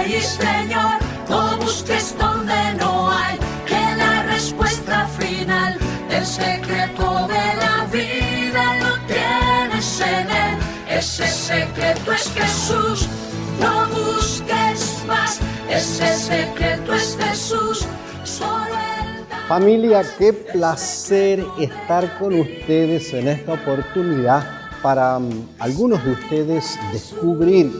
allí, Señor, no busques donde no hay, que la respuesta final del secreto de la vida lo tienes en Él. Ese secreto es Jesús, no busques más, ese secreto es Jesús, solo Él da. Familia, qué placer estar con ustedes en esta oportunidad para algunos de ustedes descubrir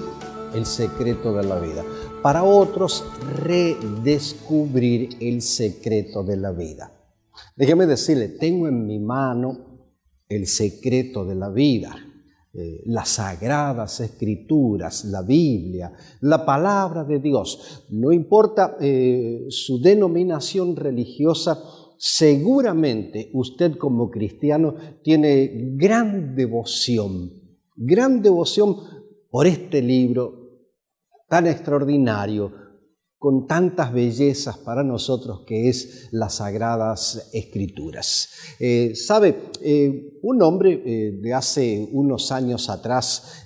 el secreto de la vida, para otros redescubrir el secreto de la vida. Déjeme decirle, tengo en mi mano el secreto de la vida, las sagradas escrituras, la Biblia, la palabra de Dios. No importa su denominación religiosa, seguramente usted como cristiano tiene gran devoción por este libro tan extraordinario, con tantas bellezas para nosotros que es las Sagradas Escrituras. Un hombre de hace unos años atrás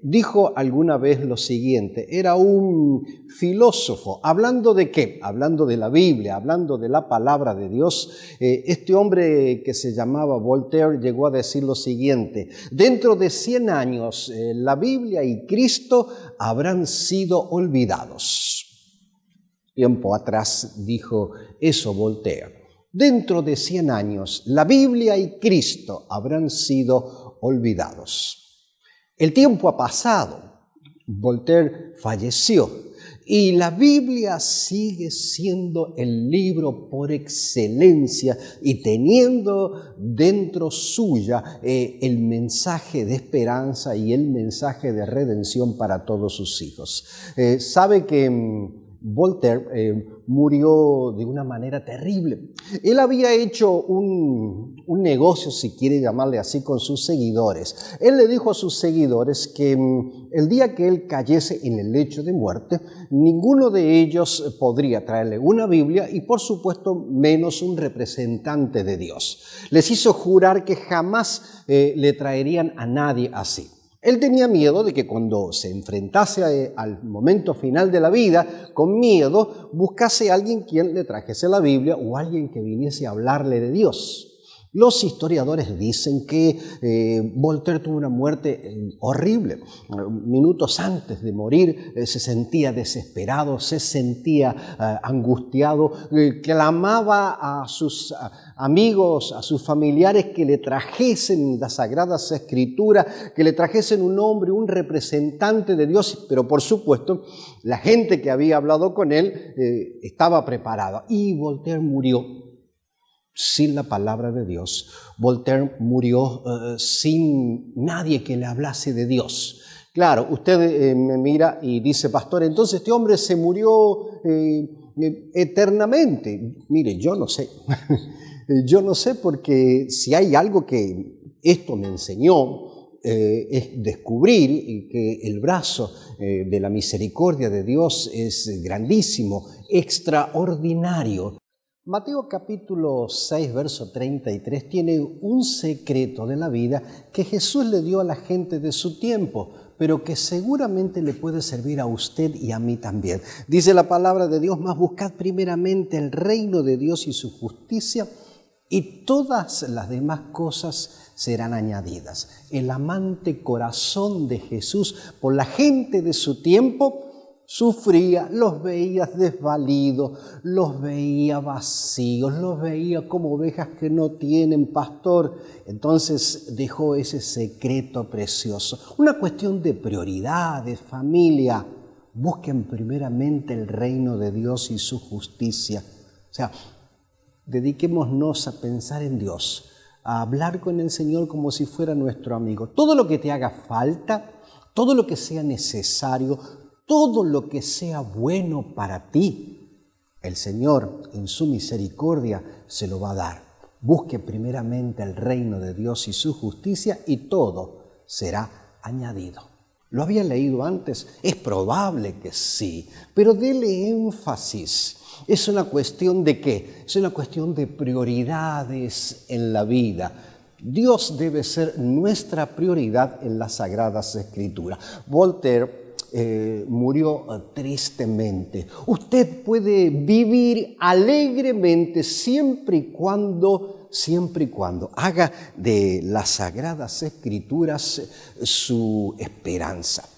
dijo alguna vez lo siguiente, era un filósofo, ¿hablando de qué? Hablando de la Biblia, hablando de la palabra de Dios. Este hombre que se llamaba Voltaire llegó a decir lo siguiente, dentro de 100 años la Biblia y Cristo habrán sido olvidados. Tiempo atrás dijo eso Voltaire. Dentro de 100 años, la Biblia y Cristo habrán sido olvidados. El tiempo ha pasado. Voltaire falleció y la Biblia sigue siendo el libro por excelencia y teniendo dentro suya el mensaje de esperanza y el mensaje de redención para todos sus hijos. Sabe que Voltaire murió de una manera terrible. Él había hecho un negocio, si quiere llamarle así, con sus seguidores. Él le dijo a sus seguidores que el día que él cayese en el lecho de muerte, ninguno de ellos podría traerle una Biblia y, por supuesto, menos un representante de Dios. Les hizo jurar que jamás le traerían a nadie así. Él tenía miedo de que cuando se enfrentase al momento final de la vida, con miedo, buscase a alguien quien le trajese la Biblia o alguien que viniese a hablarle de Dios. Los historiadores dicen que Voltaire tuvo una muerte horrible. Minutos antes de morir se sentía desesperado, se sentía angustiado, clamaba a sus amigos, a sus familiares que le trajesen las Sagradas Escrituras, que le trajesen un hombre, un representante de Dios, pero por supuesto la gente que había hablado con él estaba preparada y Voltaire murió sin la palabra de Dios. Voltaire murió sin nadie que le hablase de Dios. Claro, usted me mira y dice, pastor, entonces este hombre se murió eternamente. Mire, yo no sé. Yo no sé, porque si hay algo que esto me enseñó es descubrir que el brazo de la misericordia de Dios es grandísimo, extraordinario. Mateo capítulo 6, verso 33 tiene un secreto de la vida que Jesús le dio a la gente de su tiempo, pero que seguramente le puede servir a usted y a mí también. Dice la palabra de Dios, mas buscad primeramente el reino de Dios y su justicia, y todas las demás cosas serán añadidas. El amante corazón de Jesús por la gente de su tiempo sufría, los veía desvalidos, los veía vacíos, los veía como ovejas que no tienen pastor. Entonces dejó ese secreto precioso. Una cuestión de prioridades, familia. Busquen primeramente el reino de Dios y su justicia. O sea, dediquémonos a pensar en Dios, a hablar con el Señor como si fuera nuestro amigo. Todo lo que te haga falta, todo lo que sea necesario, todo lo que sea bueno para ti, el Señor en su misericordia se lo va a dar. Busque primeramente el reino de Dios y su justicia y todo será añadido. ¿Lo había leído antes? Es probable que sí, pero dele énfasis. Es una cuestión de ¿qué? Es una cuestión de prioridades en la vida. Dios debe ser nuestra prioridad en las Sagradas Escrituras. Voltaire murió tristemente. Usted puede vivir alegremente siempre y cuando haga de las Sagradas Escrituras su esperanza.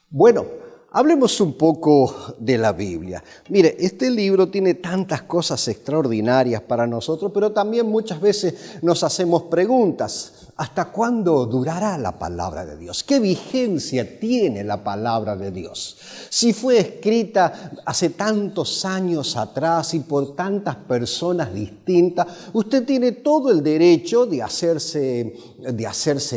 Bueno, hablemos un poco de la Biblia. Mire, este libro tiene tantas cosas extraordinarias para nosotros, pero también muchas veces nos hacemos preguntas. ¿Hasta cuándo durará la palabra de Dios? ¿Qué vigencia tiene la palabra de Dios? Si fue escrita hace tantos años atrás y por tantas personas distintas, usted tiene todo el derecho de hacerse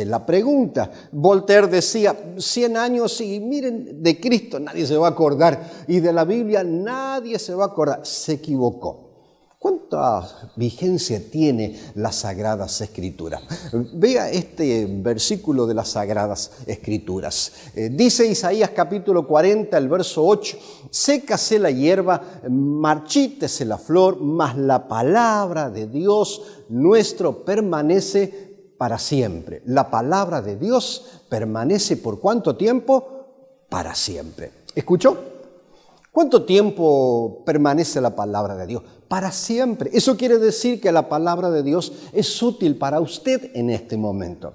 la pregunta. Voltaire decía, 100 años y miren, de Cristo nadie se va a acordar y de la Biblia nadie se va a acordar. Se equivocó. ¿Cuánta vigencia tiene las Sagradas Escrituras? Vea este versículo de las Sagradas Escrituras. Dice Isaías capítulo 40, el verso 8, sécase la hierba, marchítese la flor, mas la palabra de Dios nuestro permanece para siempre. La palabra de Dios permanece ¿por cuánto tiempo? Para siempre. ¿Escuchó? ¿Cuánto tiempo permanece la palabra de Dios? Para siempre. Eso quiere decir que la palabra de Dios es útil para usted en este momento.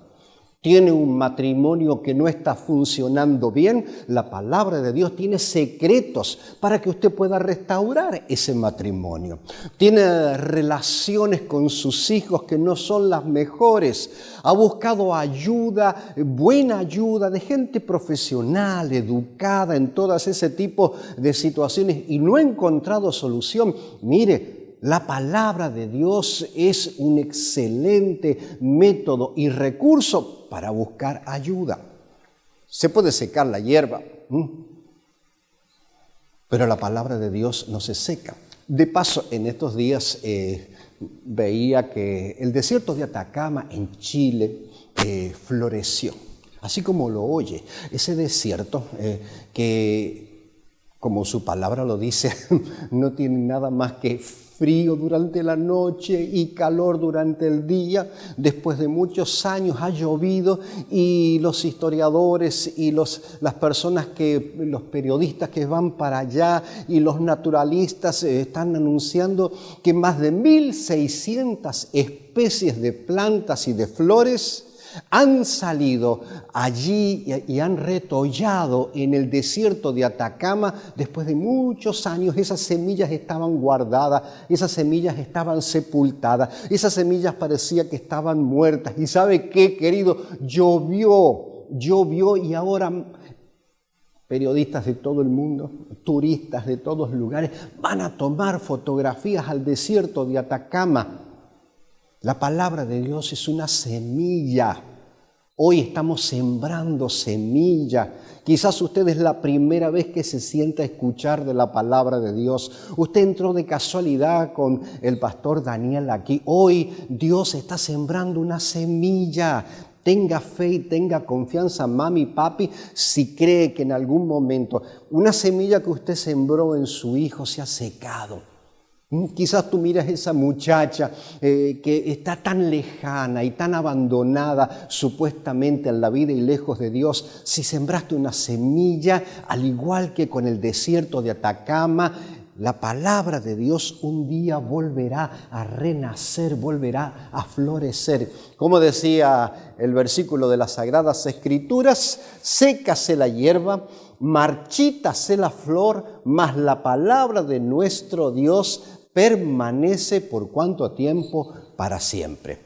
Tiene un matrimonio que no está funcionando bien, la palabra de Dios tiene secretos para que usted pueda restaurar ese matrimonio. Tiene relaciones con sus hijos que no son las mejores. Ha buscado ayuda, buena ayuda de gente profesional, educada en todas ese tipo de situaciones y no ha encontrado solución. Mire, la palabra de Dios es un excelente método y recurso para buscar ayuda. Se puede secar la hierba, pero la palabra de Dios no se seca. De paso, en estos días veía que el desierto de Atacama en Chile floreció, así como lo oye. Ese desierto que, como su palabra lo dice, no tiene nada más que frío durante la noche y calor durante el día. Después de muchos años ha llovido y los historiadores y los periodistas que van para allá y los naturalistas están anunciando que más de 1.600 especies de plantas y de flores han salido allí y han retollado en el desierto de Atacama. Después de muchos años, esas semillas estaban guardadas, esas semillas estaban sepultadas, esas semillas parecía que estaban muertas. ¿Y sabe qué, querido? Llovió y ahora periodistas de todo el mundo, turistas de todos lugares, van a tomar fotografías al desierto de Atacama. La palabra de Dios es una semilla. Hoy estamos sembrando semilla. Quizás usted es la primera vez que se sienta a escuchar de la palabra de Dios. Usted entró de casualidad con el pastor Daniel aquí. Hoy Dios está sembrando una semilla. Tenga fe y tenga confianza, mami y papi, si cree que en algún momento una semilla que usted sembró en su hijo se ha secado. Quizás tú miras a esa muchacha que está tan lejana y tan abandonada supuestamente en la vida y lejos de Dios. Si sembraste una semilla, al igual que con el desierto de Atacama, la palabra de Dios un día volverá a renacer, volverá a florecer. Como decía el versículo de las Sagradas Escrituras, sécase la hierba, marchítase la flor, mas la palabra de nuestro Dios permanece ¿por cuánto tiempo? Para siempre.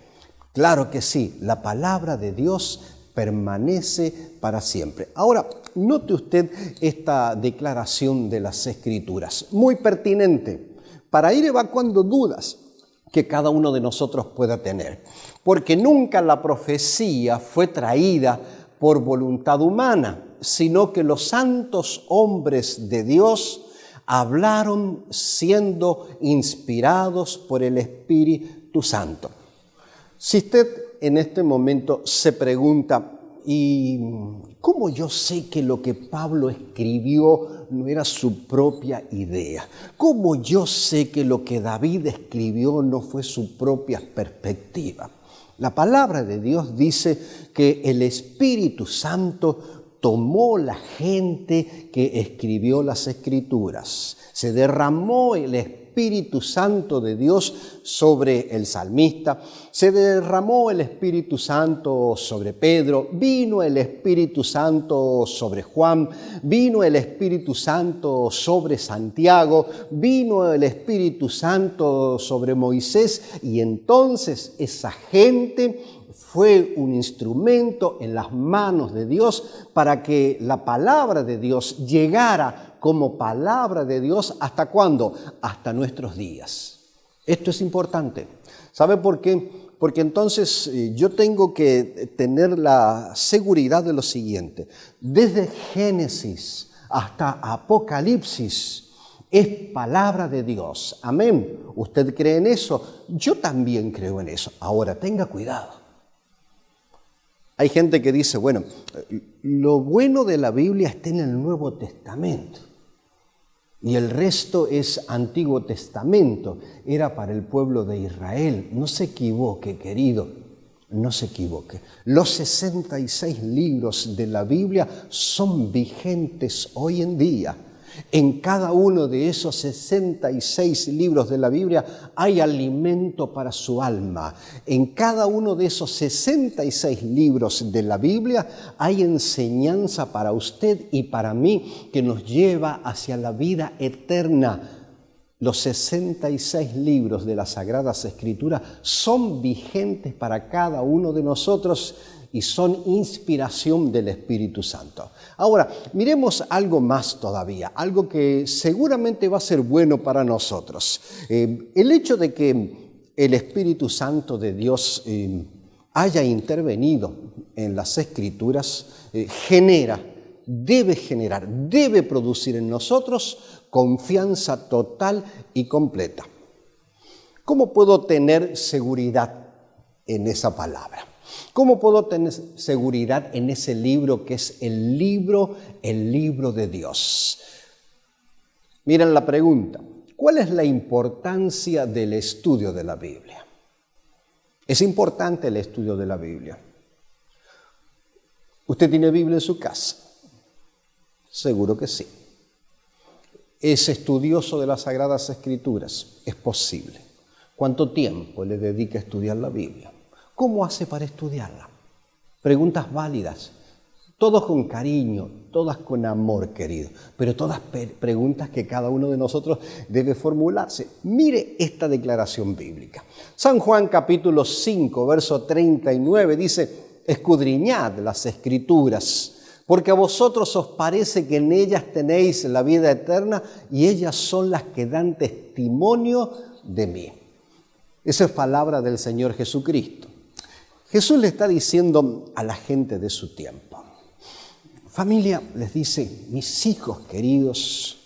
Claro que sí, la palabra de Dios permanece para siempre. Ahora, note usted esta declaración de las Escrituras, muy pertinente, para ir evacuando dudas que cada uno de nosotros pueda tener. Porque nunca la profecía fue traída por voluntad humana, sino que los santos hombres de Dios hablaron siendo inspirados por el Espíritu Santo. Si usted en este momento se pregunta, ¿y cómo yo sé que lo que Pablo escribió no era su propia idea? ¿Cómo yo sé que lo que David escribió no fue su propia perspectiva? La palabra de Dios dice que el Espíritu Santo tomó la gente que escribió las Escrituras. Se derramó el Espíritu Santo de Dios sobre el salmista, se derramó el Espíritu Santo sobre Pedro, vino el Espíritu Santo sobre Juan, vino el Espíritu Santo sobre Santiago, vino el Espíritu Santo sobre Moisés, y entonces esa gente fue un instrumento en las manos de Dios para que la palabra de Dios llegara como palabra de Dios. ¿Hasta cuándo? Hasta nuestros días. Esto es importante. ¿Sabe por qué? Porque entonces yo tengo que tener la seguridad de lo siguiente. Desde Génesis hasta Apocalipsis es palabra de Dios. Amén. ¿Usted cree en eso? Yo también creo en eso. Ahora, tenga cuidado. Hay gente que dice, bueno, lo bueno de la Biblia está en el Nuevo Testamento y el resto es Antiguo Testamento. Era para el pueblo de Israel. No se equivoque, querido, no se equivoque. Los 66 libros de la Biblia son vigentes hoy en día. En cada uno de esos 66 libros de la Biblia hay alimento para su alma. En cada uno de esos 66 libros de la Biblia hay enseñanza para usted y para mí que nos lleva hacia la vida eterna. Los 66 libros de las Sagradas Escrituras son vigentes para cada uno de nosotros y son inspiración del Espíritu Santo. Ahora, miremos algo más todavía, algo que seguramente va a ser bueno para nosotros. El hecho de que el Espíritu Santo de Dios haya intervenido en las Escrituras debe producir en nosotros confianza total y completa. ¿Cómo puedo tener seguridad en esa palabra? ¿Cómo puedo tener seguridad en ese libro que es el libro de Dios? Miren la pregunta. ¿Cuál es la importancia del estudio de la Biblia? ¿Es importante el estudio de la Biblia? ¿Usted tiene Biblia en su casa? Seguro que sí. ¿Es estudioso de las Sagradas Escrituras? Es posible. ¿Cuánto tiempo le dedica a estudiar la Biblia? ¿Cómo hace para estudiarla? Preguntas válidas, todas con cariño, todas con amor, querido, pero todas preguntas que cada uno de nosotros debe formularse. Mire esta declaración bíblica. San Juan capítulo 5, verso 39 dice, escudriñad las Escrituras, porque a vosotros os parece que en ellas tenéis la vida eterna y ellas son las que dan testimonio de mí. Esa es palabra del Señor Jesucristo. Jesús le está diciendo a la gente de su tiempo. Familia, les dice, mis hijos queridos,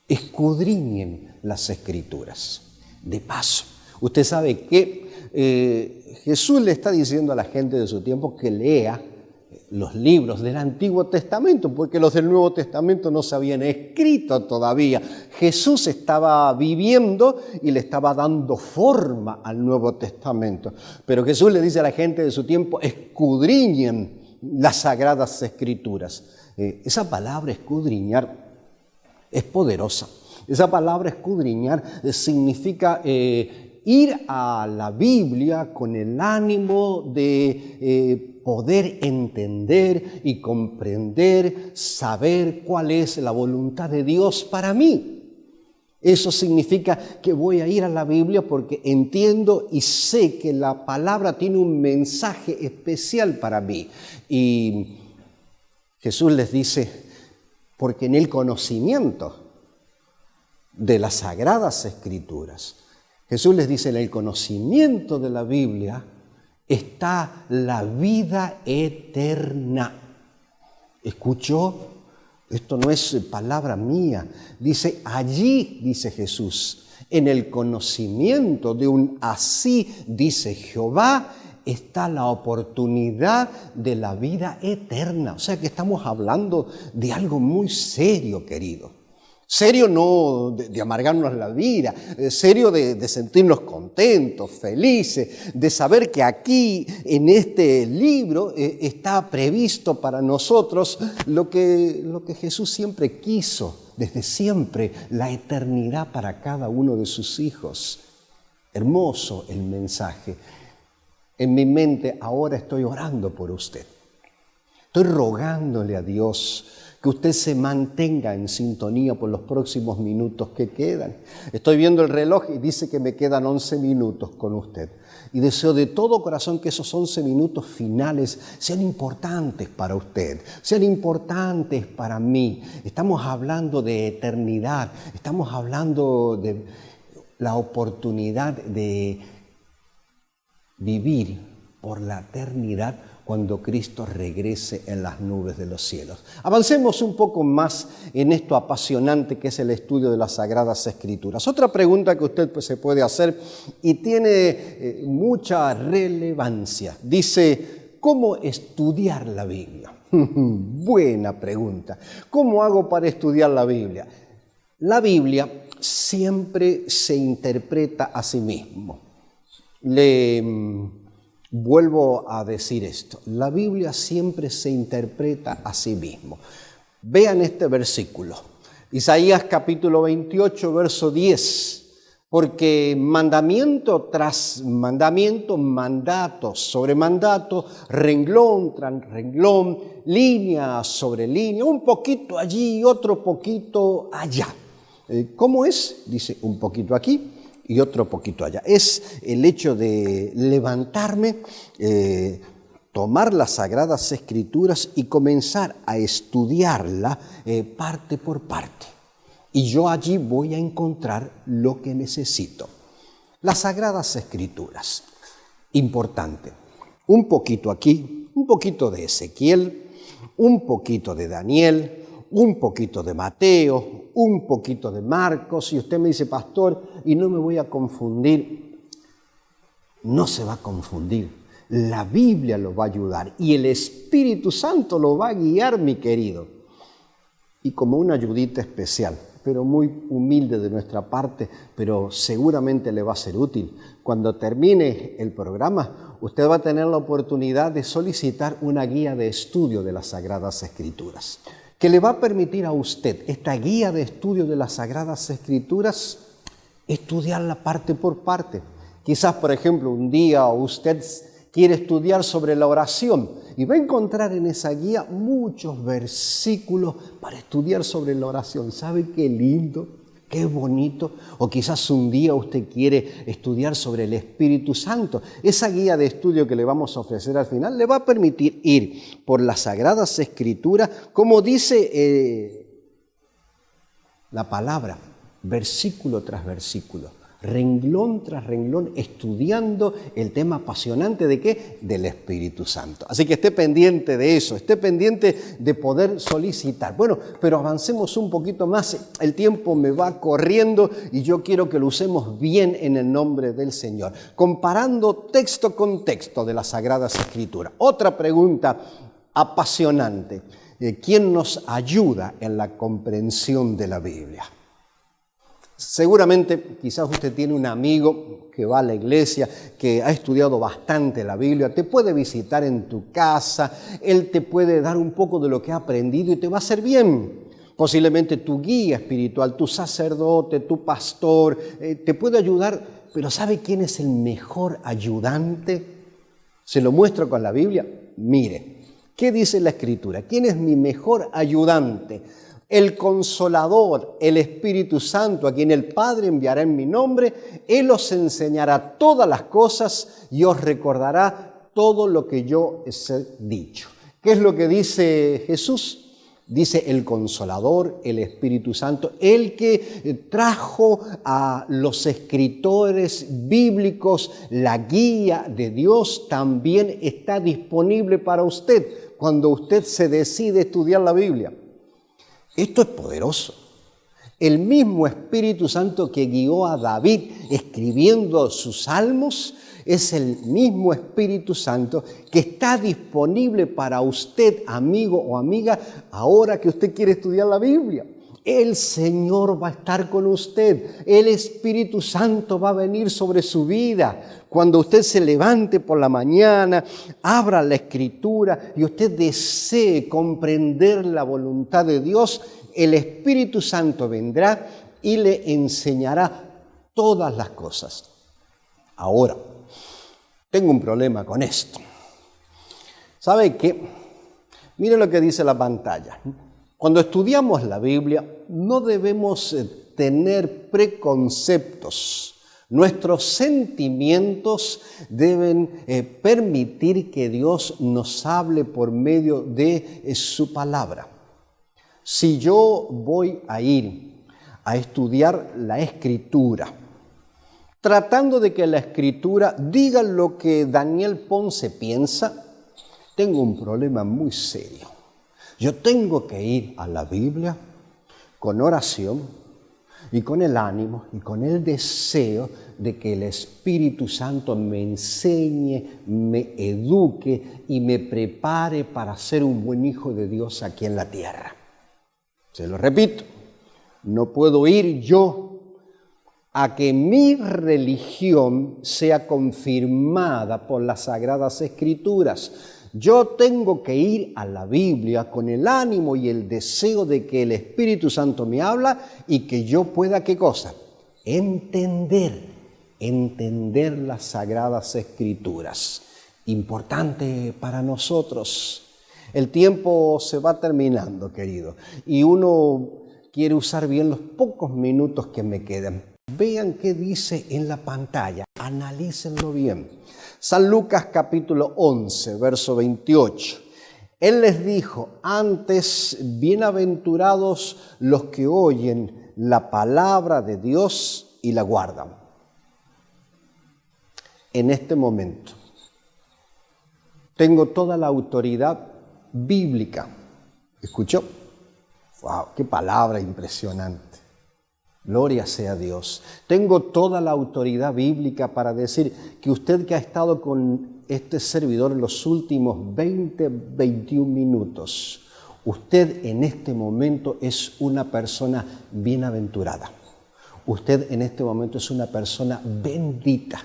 escudriñen las Escrituras. De paso, usted sabe que Jesús le está diciendo a la gente de su tiempo que lea los libros del Antiguo Testamento, porque los del Nuevo Testamento no se habían escrito todavía. Jesús estaba viviendo y le estaba dando forma al Nuevo Testamento. Pero Jesús le dice a la gente de su tiempo, escudriñen las Sagradas Escrituras. Esa palabra escudriñar es poderosa. Esa palabra escudriñar significa ir a la Biblia con el ánimo de poder entender y comprender, saber cuál es la voluntad de Dios para mí. Eso significa que voy a ir a la Biblia porque entiendo y sé que la palabra tiene un mensaje especial para mí. Y Jesús les dice, porque en el conocimiento de las Sagradas Escrituras, Jesús les dice, en el conocimiento de la Biblia está la vida eterna. ¿Escuchó? Esto no es palabra mía. Dice, allí, dice Jesús, en el conocimiento de un así, dice Jehová, está la oportunidad de la vida eterna. O sea que estamos hablando de algo muy serio, querido. Serio no de amargarnos la vida, serio de sentirnos contentos, felices, de saber que aquí en este libro está previsto para nosotros lo que Jesús siempre quiso, desde siempre, la eternidad para cada uno de sus hijos. Hermoso el mensaje. En mi mente ahora estoy orando por usted. Estoy rogándole a Dios que usted se mantenga en sintonía por los próximos minutos que quedan. Estoy viendo el reloj y dice que me quedan 11 minutos con usted. Y deseo de todo corazón que esos 11 minutos finales sean importantes para usted, sean importantes para mí. Estamos hablando de eternidad, estamos hablando de la oportunidad de vivir por la eternidad cuando Cristo regrese en las nubes de los cielos. Avancemos un poco más en esto apasionante que es el estudio de las Sagradas Escrituras. Otra pregunta que usted se puede hacer y tiene mucha relevancia. Dice, ¿cómo estudiar la Biblia? Buena pregunta. ¿Cómo hago para estudiar la Biblia? La Biblia siempre se interpreta a sí mismo. Vuelvo a decir esto, la Biblia siempre se interpreta a sí mismo. Vean este versículo, Isaías capítulo 28, verso 10, porque mandamiento tras mandamiento, mandato sobre mandato, renglón tras renglón, línea sobre línea, un poquito allí y otro poquito allá. ¿Cómo es? Dice un poquito aquí y otro poquito allá. Es el hecho de levantarme, tomar las Sagradas Escrituras y comenzar a estudiarla parte por parte. Y yo allí voy a encontrar lo que necesito. Las Sagradas Escrituras, importante. Un poquito aquí, un poquito de Ezequiel, un poquito de Daniel, un poquito de Mateo, un poquito de Marcos. Y usted me dice, pastor, y no me voy a confundir. No se va a confundir. La Biblia lo va a ayudar y el Espíritu Santo lo va a guiar, mi querido. Y como una ayudita especial, pero muy humilde de nuestra parte, pero seguramente le va a ser útil. Cuando termine el programa, usted va a tener la oportunidad de solicitar una guía de estudio de las Sagradas Escrituras, que le va a permitir a usted, esta guía de estudio de las Sagradas Escrituras, estudiarla parte por parte. Quizás, por ejemplo, un día usted quiere estudiar sobre la oración y va a encontrar en esa guía muchos versículos para estudiar sobre la oración. ¿Sabe qué lindo? Qué bonito. O quizás un día usted quiere estudiar sobre el Espíritu Santo. Esa guía de estudio que le vamos a ofrecer al final le va a permitir ir por las Sagradas Escrituras, como dice la palabra, versículo tras versículo, renglón tras renglón, estudiando el tema apasionante ¿de qué? Del Espíritu Santo. Así que esté pendiente de eso, esté pendiente de poder solicitar. Bueno, pero avancemos un poquito más, el tiempo me va corriendo y yo quiero que lo usemos bien en el nombre del Señor, comparando texto con texto de las Sagradas Escrituras. Otra pregunta apasionante, ¿quién nos ayuda en la comprensión de la Biblia? Seguramente quizás usted tiene un amigo que va a la iglesia, que ha estudiado bastante la Biblia, te puede visitar en tu casa, él te puede dar un poco de lo que ha aprendido y te va a hacer bien. Posiblemente tu guía espiritual, tu sacerdote, tu pastor, te puede ayudar, pero ¿sabe quién es el mejor ayudante? Se lo muestro con la Biblia. Mire, ¿qué dice la Escritura? ¿Quién es mi mejor ayudante? El Consolador, el Espíritu Santo, a quien el Padre enviará en mi nombre. Él os enseñará todas las cosas y os recordará todo lo que yo os he dicho. ¿Qué es lo que dice Jesús? Dice el Consolador, el Espíritu Santo, el que trajo a los escritores bíblicos la guía de Dios, también está disponible para usted cuando usted se decide estudiar la Biblia. Esto es poderoso. El mismo Espíritu Santo que guió a David escribiendo sus salmos es el mismo Espíritu Santo que está disponible para usted, amigo o amiga, ahora que usted quiere estudiar la Biblia. El Señor va a estar con usted. El Espíritu Santo va a venir sobre su vida. Cuando usted se levante por la mañana, abra la Escritura y usted desee comprender la voluntad de Dios, el Espíritu Santo vendrá y le enseñará todas las cosas. Ahora, tengo un problema con esto. ¿Sabe qué? Mire lo que dice la pantalla. Cuando estudiamos la Biblia, no debemos tener preconceptos. Nuestros sentimientos deben permitir que Dios nos hable por medio de su palabra. Si yo voy a ir a estudiar la Escritura, tratando de que la Escritura diga lo que Daniel Ponce piensa, tengo un problema muy serio. Yo tengo que ir a la Biblia con oración y con el ánimo y con el deseo de que el Espíritu Santo me enseñe, me eduque y me prepare para ser un buen hijo de Dios aquí en la tierra. Se lo repito, no puedo ir yo a que mi religión sea confirmada por las Sagradas Escrituras. Yo tengo que ir a la Biblia con el ánimo y el deseo de que el Espíritu Santo me habla y que yo pueda, ¿qué cosa? Entender las Sagradas Escrituras. Importante para nosotros. El tiempo se va terminando, querido, y uno quiere usar bien los pocos minutos que me quedan. Vean qué dice en la pantalla, analícenlo bien. San Lucas capítulo 11, verso 28. Él les dijo, antes, bienaventurados los que oyen la palabra de Dios y la guardan. En este momento, tengo toda la autoridad bíblica. ¿Escuchó? ¡Wow! ¡Qué palabra impresionante! Gloria sea a Dios. Tengo toda la autoridad bíblica para decir que usted que ha estado con este servidor en los últimos 21 minutos, usted en este momento es una persona bienaventurada. Usted en este momento es una persona bendita.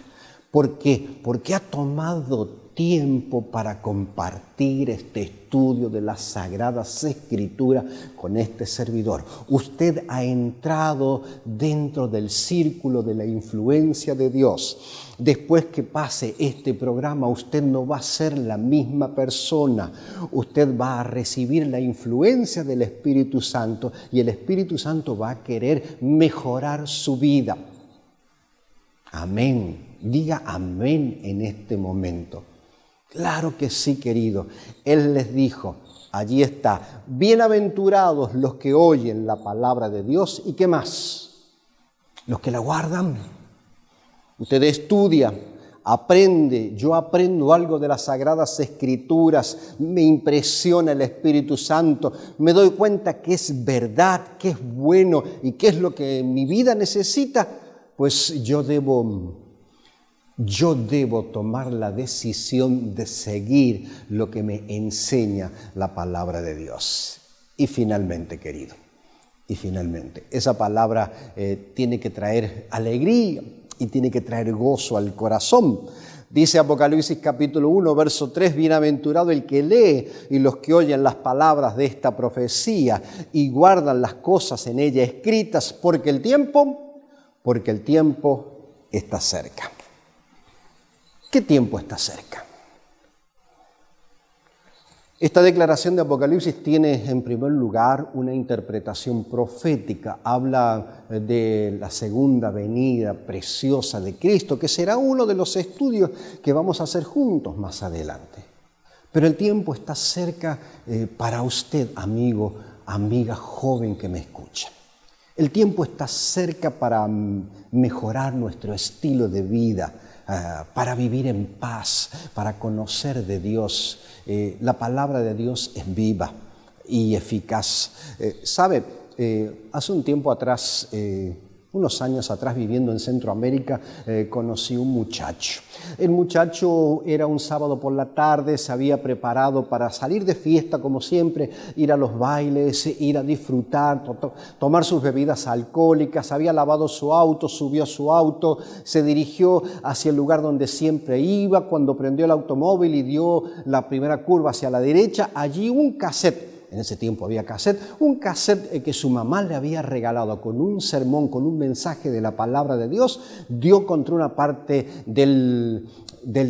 ¿Por qué? Porque ha tomado tiempo para compartir este estudio de las Sagradas Escrituras con este servidor. Usted ha entrado dentro del círculo de la influencia de Dios. Después que pase este programa, usted no va a ser la misma persona. Usted va a recibir la influencia del Espíritu Santo y el Espíritu Santo va a querer mejorar su vida. Amén. Diga amén en este momento. Claro que sí, querido. Él les dijo, allí está, bienaventurados los que oyen la palabra de Dios. ¿Y qué más? Los que la guardan. Usted estudia, aprende. Yo aprendo algo de las Sagradas Escrituras. Me impresiona el Espíritu Santo. Me doy cuenta que es verdad, que es bueno y que es lo que mi vida necesita. Pues yo debo tomar la decisión de seguir lo que me enseña la palabra de Dios. Y finalmente, querido, esa palabra tiene que traer alegría y tiene que traer gozo al corazón. Dice Apocalipsis capítulo 1, verso 3, bienaventurado el que lee y los que oyen las palabras de esta profecía y guardan las cosas en ella escritas, porque el tiempo está cerca. ¿Qué tiempo está cerca? Esta declaración de Apocalipsis tiene en primer lugar una interpretación profética. Habla de la segunda venida preciosa de Cristo, que será uno de los estudios que vamos a hacer juntos más adelante. Pero el tiempo está cerca para usted, amigo, amiga joven que me escucha. El tiempo está cerca para mejorar nuestro estilo de vida, para vivir en paz, para conocer de Dios. La palabra de Dios es viva y eficaz. Hace un tiempo atrás Unos años atrás, viviendo en Centroamérica, conocí un muchacho. El muchacho era un sábado por la tarde, se había preparado para salir de fiesta, como siempre, ir a los bailes, ir a disfrutar, tomar sus bebidas alcohólicas. Había lavado su auto, subió a su auto, se dirigió hacia el lugar donde siempre iba. Cuando prendió el automóvil y dio la primera curva hacia la derecha, allí un cassette. En ese tiempo había cassette, un cassette que su mamá le había regalado con un sermón, con un mensaje de la palabra de Dios, dio contra una parte del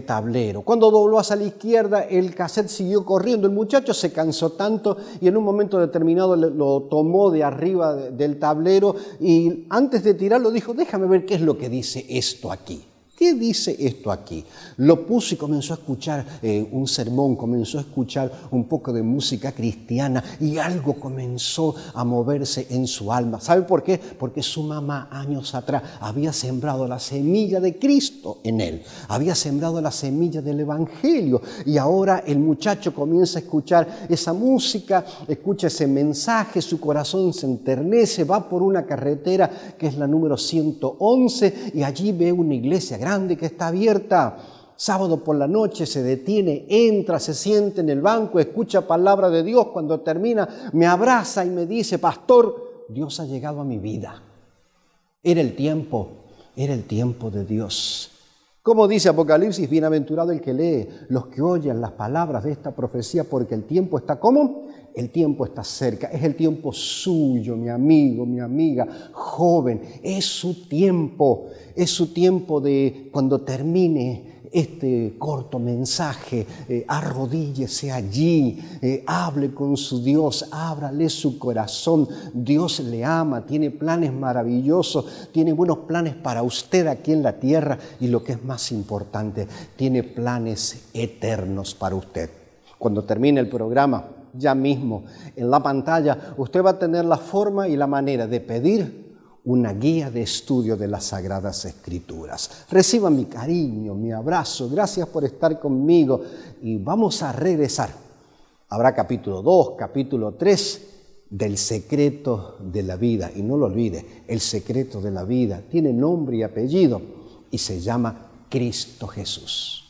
tablero. Cuando dobló hacia la izquierda, el cassette siguió corriendo. El muchacho se cansó tanto y en un momento determinado lo tomó de arriba del tablero y antes de tirarlo dijo: déjame ver qué es lo que dice esto aquí. ¿Qué dice esto aquí? Lo puso y comenzó a escuchar un sermón, comenzó a escuchar un poco de música cristiana y algo comenzó a moverse en su alma. ¿Sabe por qué? Porque su mamá años atrás había sembrado la semilla de Cristo en él, había sembrado la semilla del Evangelio y ahora el muchacho comienza a escuchar esa música, escucha ese mensaje, su corazón se enternece, va por una carretera que es la número 111 y allí ve una iglesia grande que está abierta. Sábado por la noche se detiene, entra, se siente en el banco, escucha palabra de Dios. Cuando termina me abraza y me dice: pastor, Dios ha llegado a mi vida. Era el tiempo de Dios. Como dice Apocalipsis, bienaventurado el que lee, los que oyen las palabras de esta profecía, porque el tiempo está ¿cómo? El tiempo está cerca, es el tiempo suyo, mi amigo, mi amiga, joven, es su tiempo de cuando termine este corto mensaje, arrodíllese allí, hable con su Dios, ábrale su corazón. Dios le ama, tiene planes maravillosos, tiene buenos planes para usted aquí en la tierra y lo que es más importante, tiene planes eternos para usted. Cuando termine el programa, ya mismo en la pantalla, usted va a tener la forma y la manera de pedir una guía de estudio de las Sagradas Escrituras. Reciba mi cariño, mi abrazo, gracias por estar conmigo y vamos a regresar. Habrá capítulo 2, capítulo 3 del secreto de la vida. Y no lo olvide, el secreto de la vida tiene nombre y apellido y se llama Cristo Jesús.